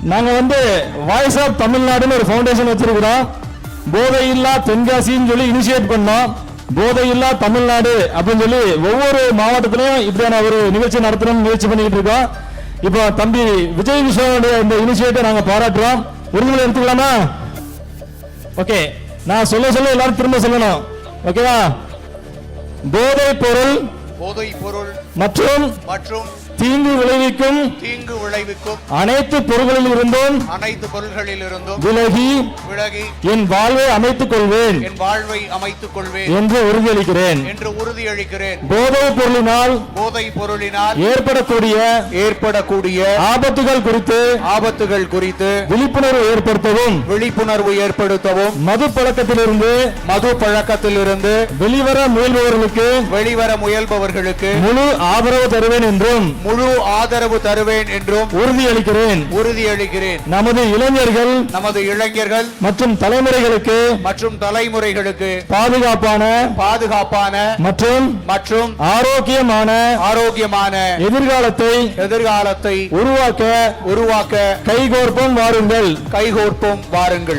நாங்க voice of தமிழ்நாடுன்னு ஒரு ஃபவுண்டேஷன் வச்சிருக்கிறோம். போதையில்லா தென்காசின்னு சொல்லி இனிஷியேட் பண்ணோம். போதையில்லா தமிழ்நாடு அப்படின்னு சொல்லி ஒவ்வொரு மாவட்டத்திலையும் இப்படியான ஒரு நிகழ்ச்சி நடத்தணும் முயற்சி பண்ணிட்டு இருக்கோம். இப்போ தம்பி விஜய் கிருஷ்ணனுடைய இந்த இனிஷியேட்டிவ் நாங்க பாராட்டுறோம். உறுதிமொழி எடுத்துக்கலாமா? ஓகே, நான் சொல்ல எல்லாரும் திரும்ப சொல்லணும். ஓகேவா? போதை பொருள் மற்றும் தீங்கு விளைவிக்கும் அனைத்து பொருள்களில் இருந்தும் விலகி என் வாழ்வை அமைத்துக் கொள்வேன் என்று உறுதியளிக்கிறேன். போதைப் பொருளினால் ஏற்படக்கூடிய ஆபத்துகள் குறித்து விழிப்புணர்வு ஏற்படுத்தவும் மது பழக்கத்திலிருந்து வெளிவர முயல்பவர்களுக்கு முழு ஆதரவு தருவேன் என்றும் உறுதியளிக்கிறேன். நமது இளைஞர்கள் மற்றும் தலைமுறைகளுக்கு பாதுகாப்பான மற்றும் ஆரோக்கியமான எதிர்காலத்தை உருவாக்க கைகோர்ப்போம் வாருங்கள்.